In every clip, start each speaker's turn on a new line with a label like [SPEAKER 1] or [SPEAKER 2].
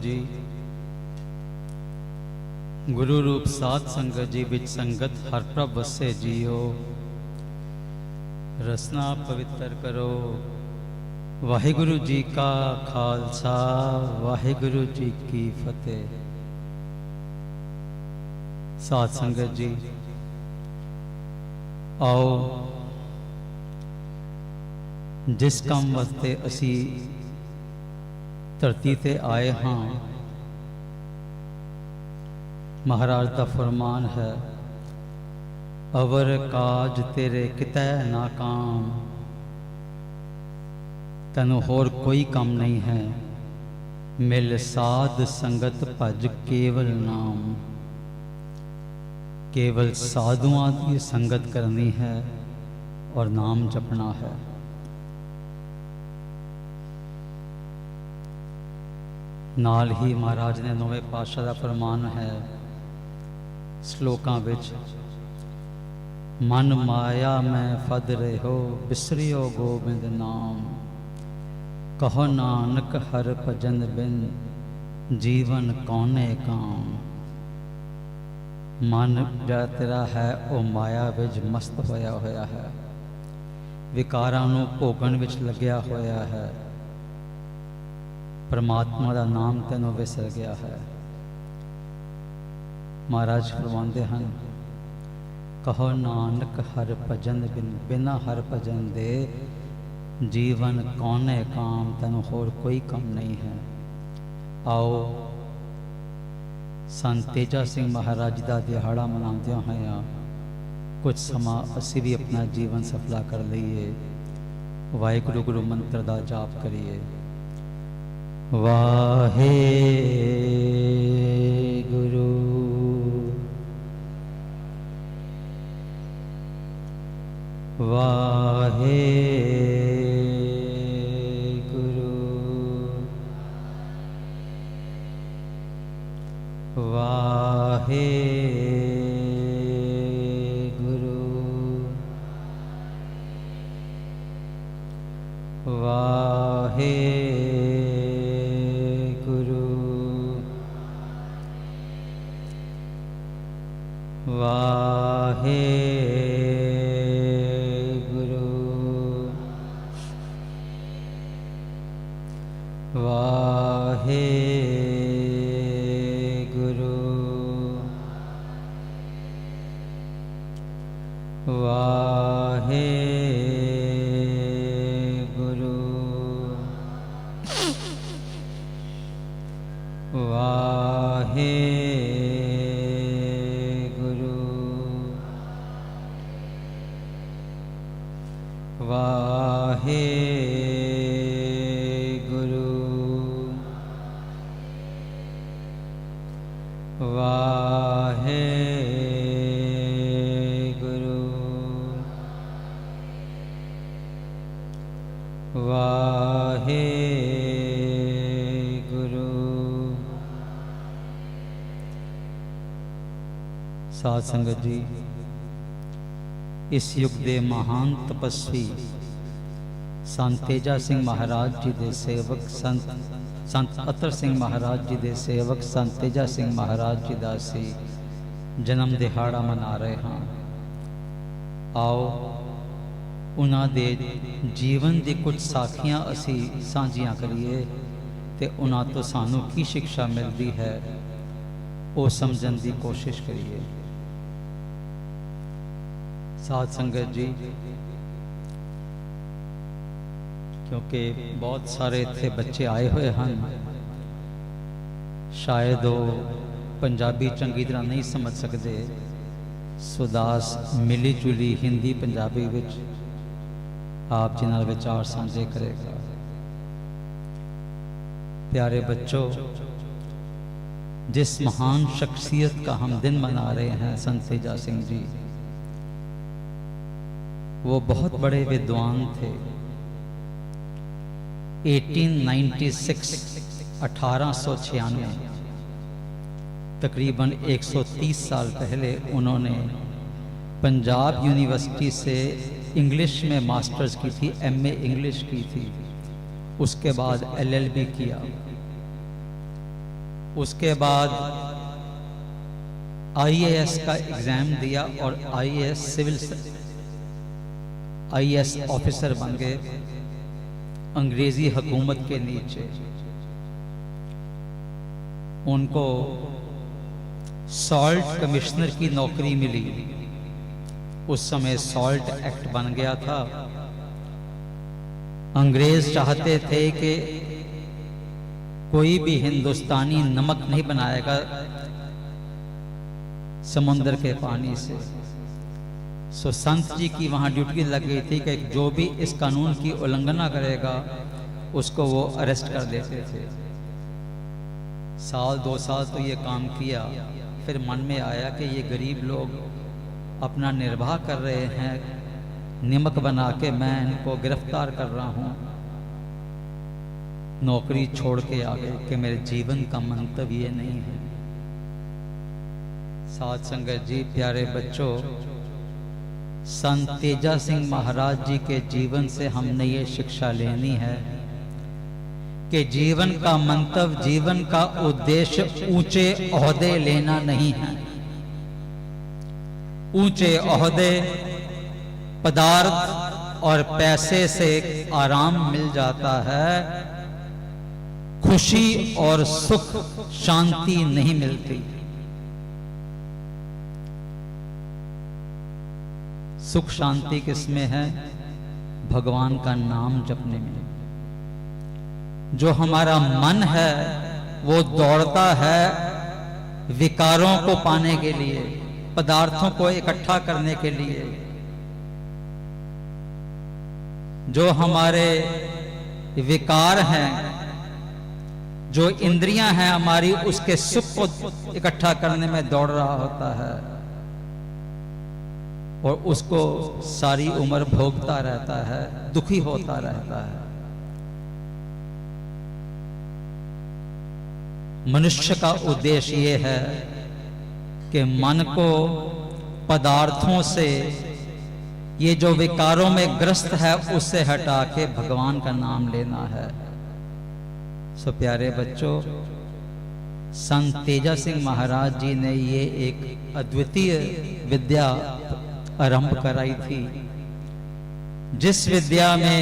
[SPEAKER 1] जी गुरु रूप साध संगत जी विच संगत हर प्रभ वसे जियो। रसना पवित्र करो। वाहिगुरु जी का खालसा वाहिगुरु जी की फतेह। साध संगत जी आओ जिस काम वास्ते असी धरती ते आए हाँ, महाराज का फरमान है, अवर काज तेरे कितै ना काम। तैनू होर कोई काम नहीं है, मिल साध संगत भज केवल नाम। केवल साधुआं की संगत करनी है और नाम जपना है। नाल ही महाराज ने नौवें पातशाह का फरमान है श्लोकां विच, मन माया में फद रहो बिसरियो गोबिंद नाम। कहो नानक हर भजन बिन जीवन कौने काम। मन जिहड़ा तेरा है वो माया विच मस्त होया होया है, विकारां नूं भोगण विच लग्या होया है। परमात्मा का नाम तैनों विसर गया है। महाराज फरमाते हैं, कहो नानक हर भजन बिन, बिना हर भजन दे जीवन कौने काम। तैनों होर कोई काम नहीं है। आओ संत तेजा सिंह महाराज का दिहाड़ा मनाते हुए कुछ समा असी भी अपना जीवन सफला कर लीए। वाहिगुरु गुरु मंत्र का जाप करिए। वाहे गुरु वाहे गुरु वाहे गुरु वाहे वाहे गुरु वाहे गुरु वाहे गुरु वाहे वाहे गुरु वाहे गुरु वाहे गुरु। साध संगत जी, इस युग के महान तपस्वी संत तेजा सिंह महाराज जी के सेवक संत अतर सिंह महाराज जी के सेवक संत तेजा सिंह महाराज जी का असी जन्म दिहाड़ा मना रहे हाँ। आओ उन्हां दे जीवन की कुछ साखियां असी साझियां करिए ते उन्हां तो सानू की शिक्षा मिलती है वो समझण की कोशिश करिए। साध संगत जी, क्योंकि बहुत सारे इत्थे बच्चे आए हुए हैं, शायद वो पंजाबी चंगी तरह नहीं समझ सकते। सुदास मिली जुली हिंदी पंजाबी विच आप जिन्हां विचार साझे करेगा। प्यारे बच्चों, जिस महान शख्सियत का हम दिन मना रहे हैं संत तेजा सिंह जी, वो बहुत बड़े विद्वान थे। 1896 1896 तकरीबन 130 साल पहले उन्होंने पंजाब यूनिवर्सिटी से इंग्लिश में मास्टर्स की थी, MA इंग्लिश की थी। उसके बाद LLB किया। उसके बाद आईएएस का एग्जाम दिया और आईएएस ऑफिसर बन गए अंग्रेजी हुकूमत के नीचे। उनको सॉल्ट कमिश्नर की नौकरी मिली। उस समय सॉल्ट एक्ट बन गया था। अंग्रेज चाहते थे कि कोई भी हिंदुस्तानी नमक नहीं बनाएगा समुद्र के पानी से। सो संत जी की वहां ड्यूटी लग गई थी कि जो भी इस कानून की उल्लंघना करेगा उसको वो अरेस्ट कर देते थे। साल 2 साल तो ये काम किया। फिर मन में आया कि ये गरीब लोग अपना निर्वाह कर रहे हैं, नमक बना के मैं इनको गिरफ्तार कर रहा हूं। नौकरी छोड़ के आ गए कि मेरे जीवन का मंतव्य ये नहीं है। साथ संगत जी, प्यारे बच्चों, संत तेजा सिंह महाराज जी के जीवन से हमने ये शिक्षा लेनी है कि जीवन का मंतव्य, जीवन का उद्देश्य ऊंचे ओहदे लेना नहीं है। ऊंचे ओहदे, पदार्थ और पैसे से आराम मिल जाता है, खुशी और सुख शांति नहीं मिलती। सुख शांति किसमें है? भगवान का नाम जपने में। जो हमारा मन है वो दौड़ता है विकारों को पाने के लिए, पदार्थों को इकट्ठा करने के लिए। जो हमारे विकार हैं, जो इंद्रियां हैं हमारी, उसके सुख को इकट्ठा करने में दौड़ रहा होता है और उसको सारी उम्र भोगता रहता है, दुखी होता रहता है। मनुष्य का उद्देश्य ये है कि मन को पदार्थों से, ये जो विकारों में ग्रस्त है, उससे हटा के भगवान का नाम लेना है। सो प्यारे बच्चों, संत तेजा सिंह महाराज जी ने ये एक अद्वितीय विद्या आरंभ कराई थी, जिस विद्या में,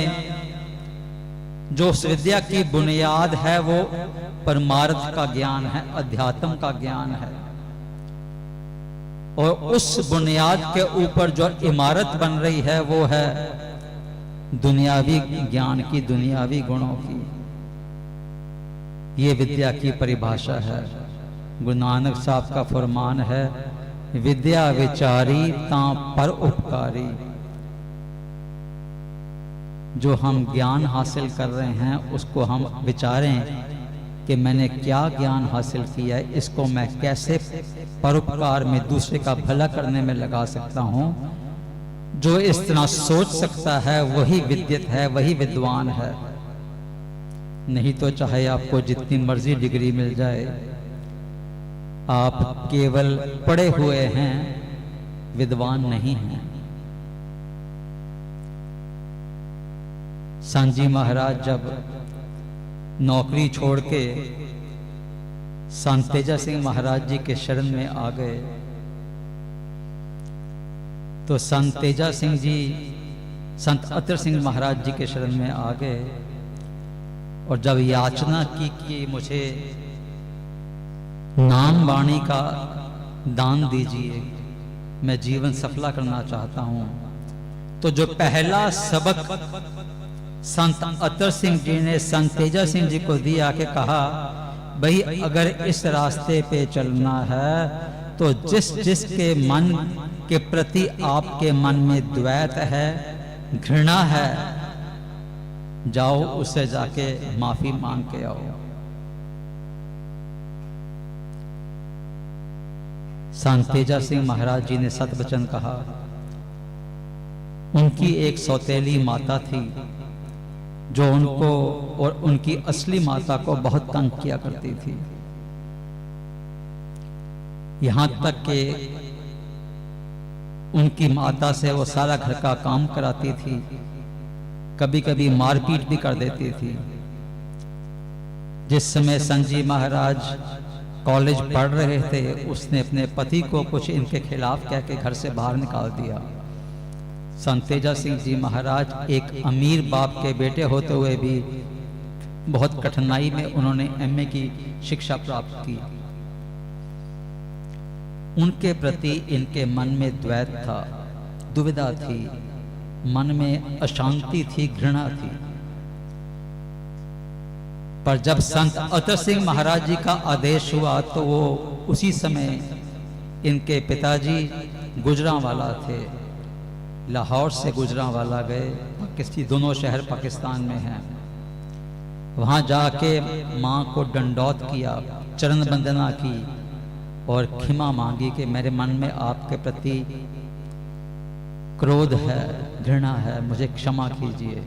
[SPEAKER 1] जो उस विद्या की बुनियाद है वो परमार्थ का ज्ञान है, अध्यात्म का ज्ञान है। और उस बुनियाद के ऊपर जो इमारत बन रही है वो है दुनियावी ज्ञान की, दुनियावी गुणों की। ये विद्या की परिभाषा है। गुरु नानक साहब का फरमान है, विद्या विचारी तां पर उपकारी। जो हम ज्ञान हासिल कर रहे हैं उसको हम विचारें कि मैंने क्या ज्ञान हासिल किया है, इसको मैं कैसे परोपकार में, दूसरे का भला करने में लगा सकता हूं। जो इस तरह सोच सकता है वही विद्यत है, वही विद्वान है। नहीं तो चाहे आपको जितनी मर्जी डिग्री मिल जाए, आप केवल पढ़े हुए हैं, विद्वान नहीं हैं। सांजी महाराज जब नौकरी छोड़ के संत तेजा सिंह महाराज जी के शरण में आ गए, तो संत तेजा सिंह जी संत अतर सिंह महाराज जी के शरण में आ गए और जब याचना की कि मुझे नाम वाणी का दान दीजिए, मैं जीवन सफला करना चाहता हूं, तो जो पहला सबक संत अतर सिंह जी ने संत तेजा सिंह जी को दिया के कहा, भाई अगर इस रास्ते पे चलना है तो जिस जिसके मन के प्रति आपके मन में द्वैत है, घृणा है, जाओ उससे जाके माफी मांग के आओ। संत तेजा सिंह महाराज जी ने सतवचन कहा। उनकी एक सौतेली माता थी जो उनको और उनकी असली माता को बहुत तंग किया करती थी, यहां तक कि उनकी माता से वो सारा घर का काम कराती थी, कभी कभी मारपीट भी कर देती थी। जिस समय संत जी महाराज कॉलेज पढ़ रहे थे, उसने अपने पति को कुछ इनके खिलाफ कह के घर से बाहर निकाल दिया। संत तेजा सिंह जी महाराज एक अमीर बाप के बेटे होते हुए भी बहुत कठिनाई में उन्होंने एमए की शिक्षा प्राप्त की। उनके प्रति इनके मन में द्वैत था, दुविधा थी, मन में अशांति थी, घृणा थी। पर जब संत अतर सिंह महाराज जी का आदेश हुआ तो वो उसी समय, इनके पिताजी गुजरांवाला थे, लाहौर से गुजरांवाला गए। दोनों शहर पाकिस्तान में हैं। वहाँ जाके माँ को दंडौत किया, चरण वंदना की और क्षमा मांगी कि मेरे मन में आपके प्रति क्रोध है, घृणा है, मुझे क्षमा कीजिए।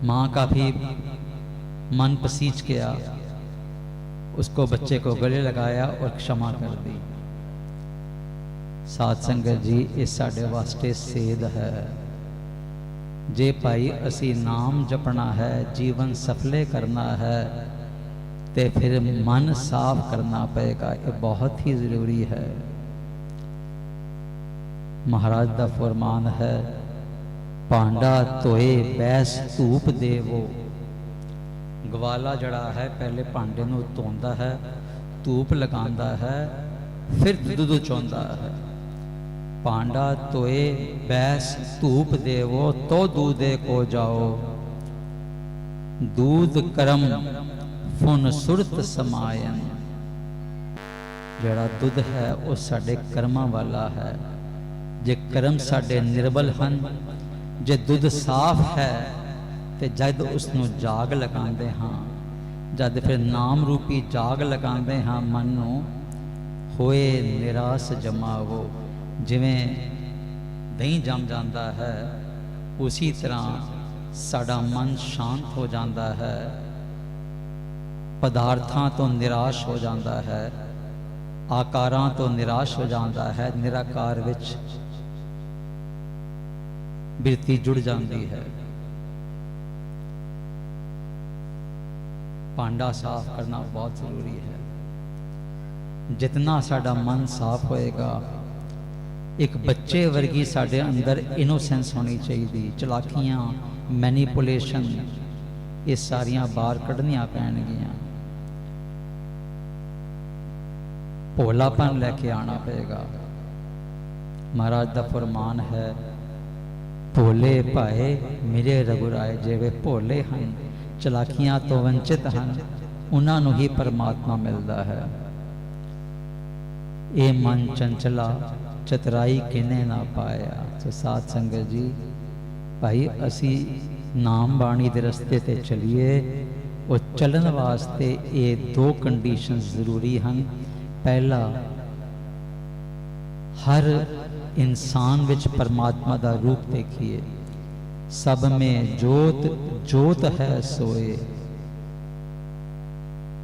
[SPEAKER 1] माँ का भी मन पसीज गया, उसको बच्चे को गले लगाया और क्षमा कर दी। साध संगत जी, ये साडे वास्ते सेध है। जे भाई असी नाम जपना है, जीवन सफले करना है, ते फिर मन साफ करना पड़ेगा। ये बहुत ही जरूरी है। महाराज का फरमान है, भांडा धोए बैस धूप देवो। गवाला जड़ा है पहले भांडे नूं धोंदा है, धूप लगांदा है, फिर दूध चौंदा है। भांडा धोए बैस धूप देवो, तो दूधे को जाओ। दूध करम फुन सुरत समायन। जड़ा दुध है वो साडे कर्मां वाला है। जे कर्म साडे निर्बल हन, जे दुध साफ है, ते जद उसनों जाग लगांदे हाँ, जद फिर नाम रूपी जाग लगांदे हाँ, मन नूं होए निराश जमावो। जिवें दही जम जाता है, उसी तरह साडा मन शांत हो जाता है, पदार्थां तो निराश हो जाता है, आकारां तो निराश हो जाता है, निराकार विच बिरती जुड़ जाती है। भांडा साफ करना बहुत जरूरी है। जितना साडा मन साफ होएगा, एक बच्चे वर्गी साडे अंदर इनोसेंस होनी चाहिए। चलाकियां, मैनीपुलेशन, ये सारियां बाहर कढ़नियां पैणगियां। भोलापन लैके आना पड़ेगा। महाराज का फरमान है, भोले भाए मेरे रघुराए। जिवे भोले हैं, चलाकियां तो वंचित हैं, उन्होंने ही परमात्मा मिलता है। ये मन चंचला चतराई किने ना पाया। तो साध संगत जी, भाई असी नाम बाणी के रस्ते ते चलीए, और चलन वास्ते ये दो कंडीशन जरूरी हैं। पहला, हर इंसान विच परमात्मा का रूप देखिए। सब में जोत जोत है सोए।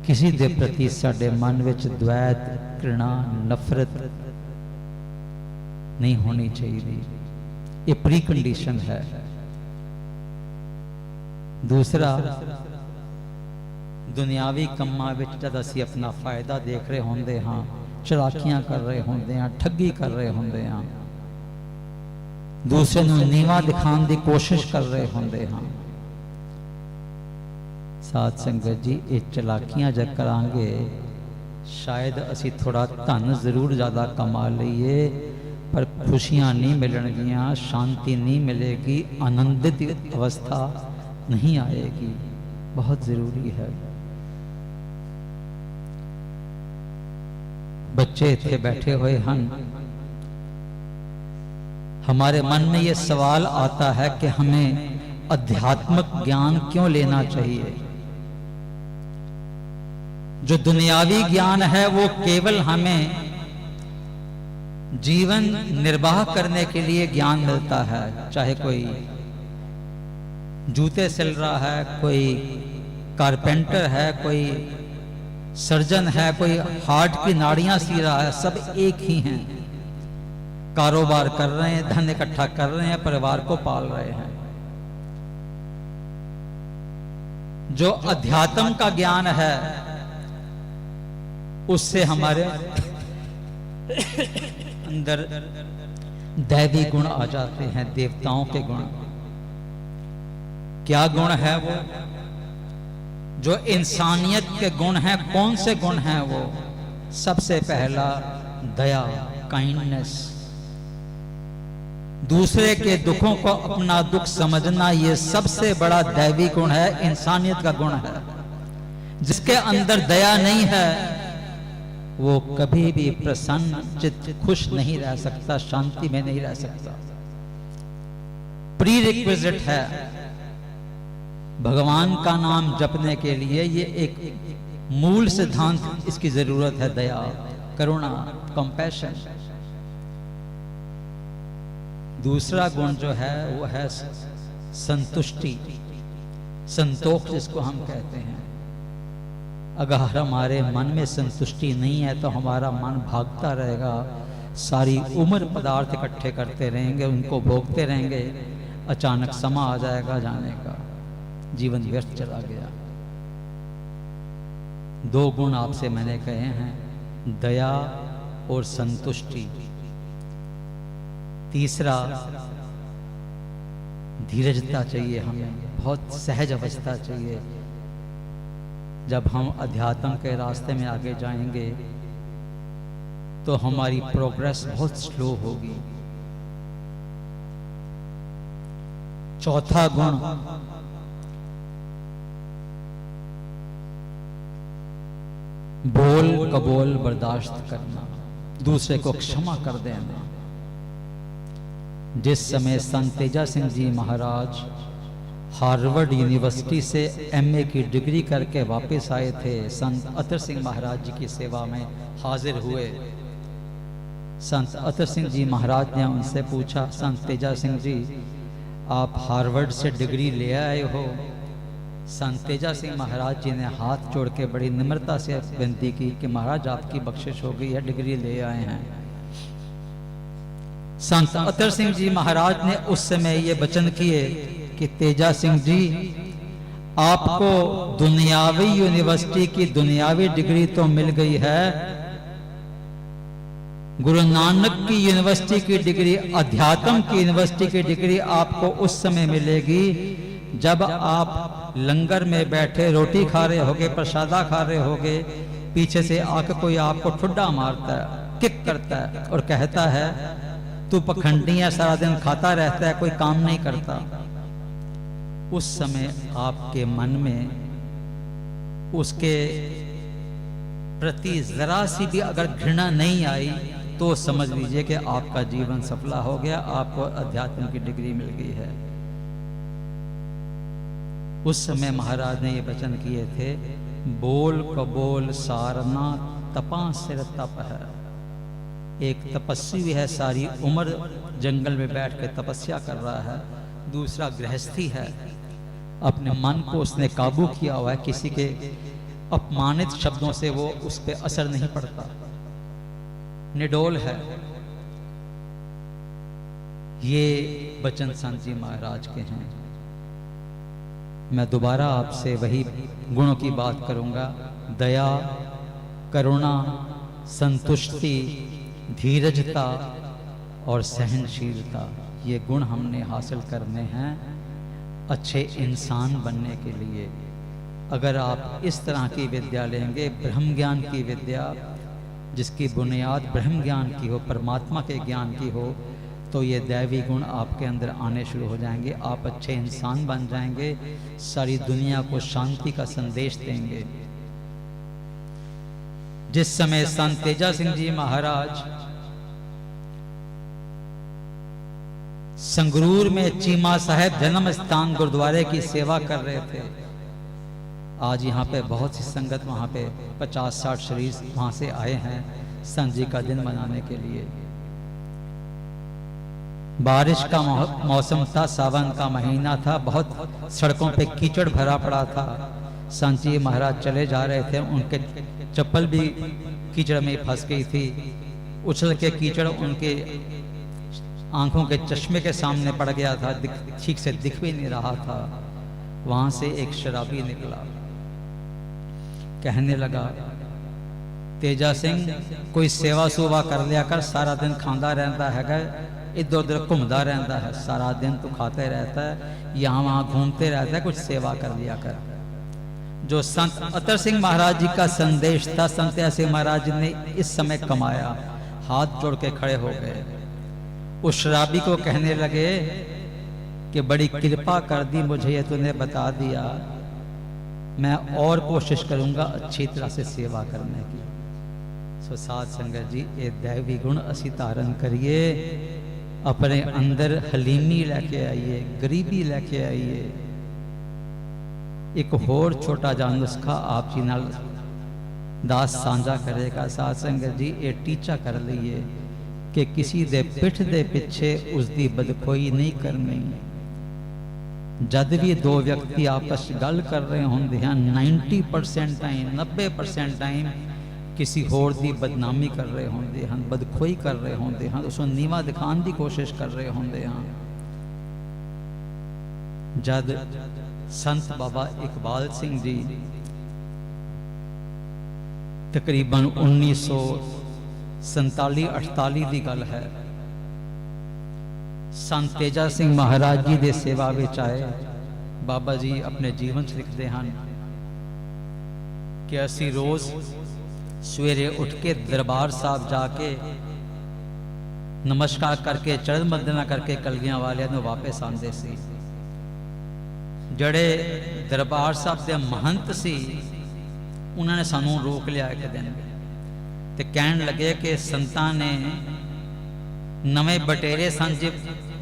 [SPEAKER 1] किसी दे प्रति साडे मन विच द्वैत, घृणा, नफरत नहीं होनी चाहिए। ये प्री कंडीशन है। दूसरा, दुनियावी कम्मां विच जद असीं अपना फायदा देख रहे होंदे हां, चलाकियां कर रहे होंदे हां, ठगी कर रहे होंदे हां, दूसरे नूं नीवा दिखाने की कोशिश कर रहे होंदे हां, साध संगत जी, ये चलाकियां जब करांगे, शायद असी थोड़ा धन जरूर ज़्यादा कमा लीए, पर खुशियां नहीं मिलणगियां, शांति नहीं मिलेगी, आनंदित अवस्था नहीं आएगी। बहुत जरूरी है। बच्चे इतने बैठे हुए हैं, हमारे मन में ये सवाल आता है कि हमें अध्यात्मिक ज्ञान क्यों लेना चाहिए। जो दुनियावी ज्ञान है वो केवल हमें जीवन निर्वाह करने के लिए ज्ञान मिलता है। चाहे कोई जूते सिल रहा है, कोई कारपेंटर है, कोई सर्जन है, कोई हार्ट की नाड़ियां सी रहा है, सब एक ही हैं। कारोबार कर रहे हैं, धन इकट्ठा कर रहे हैं, परिवार को पाल रहे हैं। जो अध्यात्म का ज्ञान है उससे हमारे अंदर दैवी गुण आ जाते हैं, देवताओं के गुण। क्या गुण है वो? जो इंसानियत के गुण हैं। कौन से गुण हैं वो? सबसे पहला दया, काइंडनेस। दूसरे के दुखों को अपना दुख समझना, ये सबसे बड़ा दैवी गुण है, इंसानियत का गुण है। जिसके अंदर दया नहीं है वो कभी भी प्रसन्न चित्त, खुश नहीं रह सकता, शांति में नहीं रह सकता। प्री रिक्विजिट है भगवान का नाम जपने के लिए, ये एक मूल सिद्धांत इसकी जरूरत है। दया, करुणा, कंपैशन। दूसरा गुण जो है वो है संतुष्टि, संतोष जिसको हम कहते हैं। अगर हमारे मन में संतुष्टि नहीं है तो हमारा मन भागता रहेगा, सारी उम्र पदार्थ इकट्ठे करते रहेंगे, उनको भोगते रहेंगे, अचानक समा आ जाएगा जाने का, जीवन व्यर्थ चला गया। दो गुण आपसे मैंने कहे हैं, दया और संतुष्टि। तीसरा धीरजता चाहिए हमें, बहुत सहज अवस्था चाहिए। जब हम अध्यात्म के रास्ते में आगे जाएंगे तो हमारी प्रोग्रेस बहुत स्लो होगी। चौथा गुण बोल कबोल बर्दाश्त करना, दूसरे को क्षमा कर देना। जिस समय संत तेजा सिंह जी महाराज हार्वर्ड यूनिवर्सिटी से एमए की डिग्री करके वापस आए थे, संत अतर सिंह महाराज जी की सेवा में हाजिर हुए। संत अतर सिंह जी महाराज ने उनसे पूछा, संत तेजा सिंह जी आप हार्वर्ड से डिग्री ले आए हो? संत तेजा सिंह महाराज जी ने हाथ जोड़ के बड़ी निम्रता से विनती की कि महाराज आपकी बख्शिश हो गई है, डिग्री ले आए हैं। संत अतर सिंह जी महाराज ने उस समय ये वचन किए कि तेजा सिंह जी आपको दुनियावी यूनिवर्सिटी की दुनियावी डिग्री तो मिल गई है, गुरु नानक की यूनिवर्सिटी की डिग्री, अध्यात्म की यूनिवर्सिटी की डिग्री आपको उस समय मिलेगी जब आप लंगर में बैठे रोटी खा रहे होगे, प्रसादा खा रहे होगे, पीछे से आकर कोई आपको ठुड्डा मारता है, किक करता है और कहता है तू पखंडी है, सारा दिन खाता रहता है, कोई काम नहीं करता। उस समय आपके मन में उसके प्रति जरा सी भी अगर घृणा नहीं आई तो समझ लीजिए कि आपका जीवन सफला हो गया, आपको अध्यात्म की डिग्री मिल गई है। उस समय महाराज ने ये वचन किए थे, बोल कबोल सारना तपा सिर तप है। एक तपस्वी है, सारी उम्र जंगल में बैठ के तपस्या कर रहा है। दूसरा गृहस्थी है, अपने मन को उसने काबू किया हुआ है, किसी के अपमानित शब्दों से वो उस पर असर नहीं पड़ता, निडोल है। ये वचन संत जी महाराज के हैं। मैं दोबारा आपसे वही गुणों की बात करूंगा, दया, करुणा, संतुष्टि, धीरजता और सहनशीलता। ये गुण हमने हासिल करने हैं अच्छे इंसान बनने के लिए। अगर आप इस तरह की विद्या लेंगे, ब्रह्म ज्ञान की विद्या जिसकी बुनियाद ब्रह्म ज्ञान की हो, परमात्मा के ज्ञान की हो, तो ये दैवी गुण आपके अंदर आने शुरू हो जाएंगे। आप अच्छे इंसान बन जाएंगे, सारी दुनिया को शांति का संदेश देंगे। जिस समय संत तेजा सिंह जी महाराज संगरूर में चीमा साहेब जन्म स्थान गुरुद्वारे की सेवा कर रहे थे, आज यहाँ पे बहुत सी संगत वहाँ पे 50-60 शरीर वहाँ से आए हैं संत जी का दिन मनाने के लिए। बारिश का मौसम था, सावन का महीना था, बहुत सड़कों पे कीचड़ भरा पड़ा था। संत जी महाराज चले जा रहे थे, उनके चप्पल भी कीचड़ में फंस गई थी। उछल के कीचड़ उनके आंखों के चश्मे के सामने पड़ गया था, ठीक से दिख भी नहीं रहा था। वहां से एक शराबी निकला, कहने लगा तेजा सिंह कोई सेवा सूवा कर लिया कर, सारा दिन खाता रहता है, इधर उधर घूमता रहता है, सारा दिन तू खाते रहता है, यहाँ वहाँ घूमते रहता है, कुछ सेवा कर लिया कर। जो संत अतर सिंह महाराज जी का संदेश था, संत तेजा सिंह महाराज जी ने इस समय कमाया। हाथ जोड़ के खड़े हो गए, उस शराबी को कहने लगे कि बड़ी कृपा कर दी मुझे, ये तूने बता दिया, मैं और कोशिश करूंगा अच्छी तरह से सेवा करने की। सो साध संगत जी, ये दैवी गुण असी धारण करिए, अपने अंदर हलीमी लेके आइए, गरीबी लेके आइए। एक होर छोटा जा नुस्खा आप जी नाल दास साझा करेगा। साध संगत जी, ये टीचा कर लीए कि किसी दे पिठ दे पिछे उसकी बदखोई नहीं करनी। जद भी दो व्यक्ति आपस गल कर रहे होंदे हैं, 90% टाइम 90% टाइम किसी होर दी बदनामी कर रहे होंदे हैं, बदखोई कर रहे होंदे हैं, उसको नीवा दिखाने की कोशिश कर रहे होंदे हैं। जद संत बाबा इकबाल सिंह जी तकरीबन 1947-48 की गल है, संत तेजा सिंह महाराज जी दे सेवा विच आए। बाबा जी अपने जीवन च लिखते हैं कि असी रोज सवेरे उठ के दरबार साहब जाके नमस्कार करके चरण वंदना करके कलगियां वाले वापस आते सी। जड़े दरबार साहब के महंत सी, उन्होंने सानू रोक लिया एक दिन, ते कहन लगे कि संतां ने नवे बटेरे संज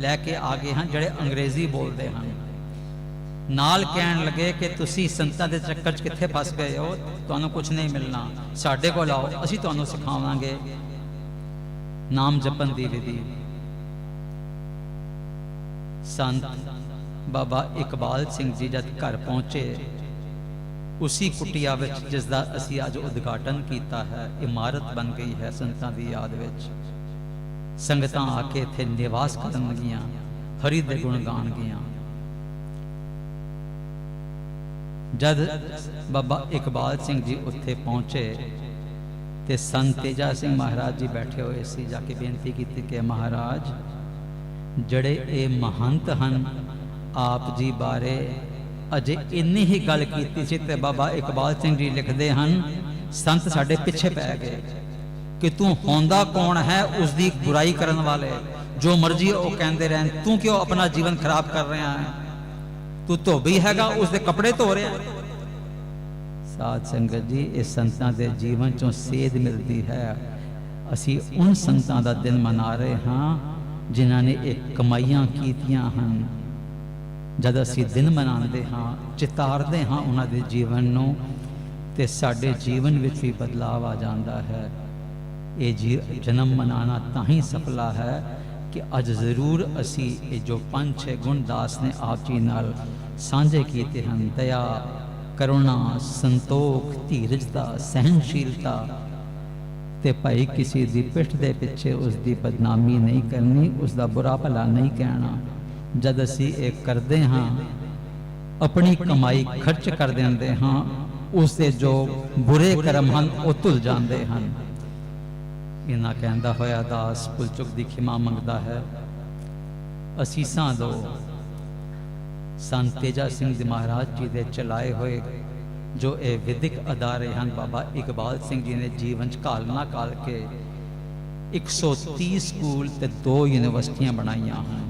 [SPEAKER 1] लैके आ गए हैं जड़े अंग्रेजी बोलते हैं। नाल कहन लगे कि तुसी संतां दे चक्कर च कित्थे फस गए हो, तुहानू कुछ नहीं मिलना, साडे कोल आओ, असी तुहानू सिखावांगे नाम जपन दी विधि। संत बाबा इकबाल सिंह जी जब घर पहुंचे, उसी कुटिया विच जिसदा असी अज उद्घाटन किया है, इमारत बन गई है संतां दी याद विच। संगतां आके इत्थे निवास करन लगियां, हरि दे गुण गान गियां। जद बाबा इकबाल सिंह जी उत्थे पहुंचे ते संत तेजा सिंह महाराज जी बैठे हुए सी। जाके बेनती की कि महाराज, जड़े ये महंत हैं आप जी बारे अजे इन्नी ही गल की सी ते बाबा इकबाल सिंह जी लिखते हैं, संत साडे पिछे पै गए कि तू होंदा कौन है उसकी बुराई करने वाले, जो मर्जी वो कहते रहें, तू क्यों अपना जीवन खराब कर रहा है, तू धोबी हैगा उसके कपड़े धो रहा है। साध संगत जी, इस संतां दे जीवन चों सेध मिलती है। असी उन संतां दा दिन मना रहे हाँ जिन्हां ने एक कमाइयां कीतियां हैं। जद असी दिन मनाते हाँ, चितारते हाँ उन्हां दे जीवन नूं, ते साडे जीवन विच भी बदलाव आ जाता है। ये जन्म मनाना ताही सफला है कि अज जरूर असी ये जो 5-6 गुण दास ने आप जी नाल सांझे किए हैं, दया, करुणा, संतोख, धीरजता, सहनशीलता, ते भाई किसी दी पिठ दे पिछे उसकी बदनामी नहीं करनी, उसका बुरा भला नहीं कहना। जद असी ये करते हाँ, अपनी कमाई खर्च कर देंगे हाँ, उसके जो बुरे कर्म हैं वो धुल जाते हैं। इन्ना कहता होया दास भुल चुक की खिमा मंगता है। असीसा दो संत तेजा सिंह महाराज जी के चलाए हुए जो ये विधिक अदारे हैं, बाबा इकबाल सिंह जी ने जीवन घालना काल के 130 स्कूल ते 2 यूनिवर्सिटियां बनाइया हैं।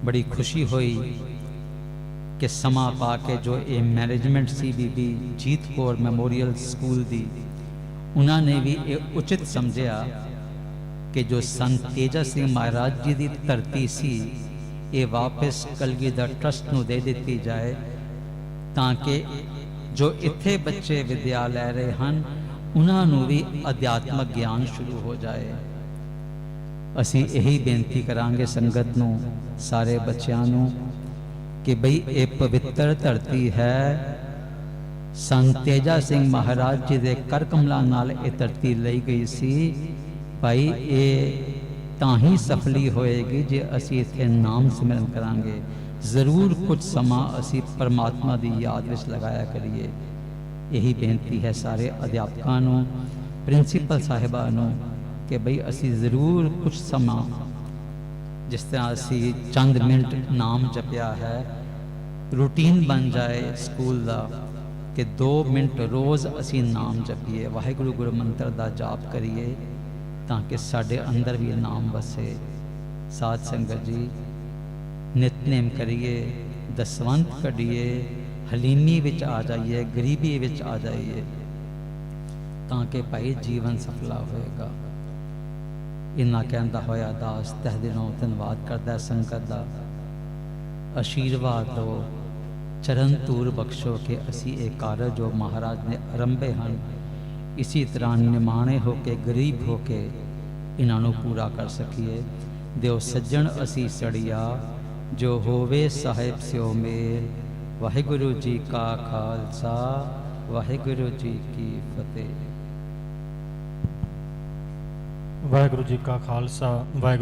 [SPEAKER 1] बड़ी खुशी हुई कि समा पा के जो ये मैनेजमेंट सी बीबी जीत कौर मैमोरियल स्कूल दी, उन्होंने भी ये उचित समझा कि जो संत तेजा सिंह महाराज जी की धरती सी, ये वापस कलगीधर ट्रस्ट नूं दे दी जाए, ताकि जो इत्थे बच्चे विद्या लै रहे हैं उन्होंने भी अध्यात्मक ज्ञान शुरू हो जाए। असी यही बेनती करांगे संगत नूं, सारे बच्चों नूं कि बई ये पवित्र धरती है, संत तेजा सिंह महाराज जी के कर कमलों नाल ये धरती लई गई सी। भाई ये ताही सफली होएगी जे असी इत्थे नाम सिमरन करांगे। जरूर कुछ समा असी परमात्मा की याद विच लगाया करिए। यही बेनती है सारे अध्यापकों नूं, प्रिंसीपल साहिबा नूं कि बई असी ज़रूर कुछ समा जिस तरह असी चंद मिनट नाम जपिया है रूटीन बन जाए स्कूल का कि 2 मिनट रोज़ असी नाम जपीए, वाहिगुरु गुरु मंत्र का जाप करिए ताकि साढ़े अंदर भी नाम वसे। साध संगत जी नितनेम करिए, दसवंत कढ़िए, हलीमी विच आ जाइए, गरीबी विच आ जाइए ताकि भाई जीवन सफला होएगा। इन्ना कहता होया दास तह दिनों धन्यवाद करता संगत का। आशीर्वाद दो, चरण तूर बख्शो कि असी एक कार्य जो महाराज ने आरंभे हैं इसी तरह निमाणे होके गरीब होके इन्हों पूरा कर सकीए। दिओ सज्जन असी सड़िया जो होवे साहिब स्यो मेल। वाहिगुरु जी का खालसा, वाहिगुरु जी की फतेह।
[SPEAKER 2] वाहिगुरु जी का खालसा, वाहिगुरु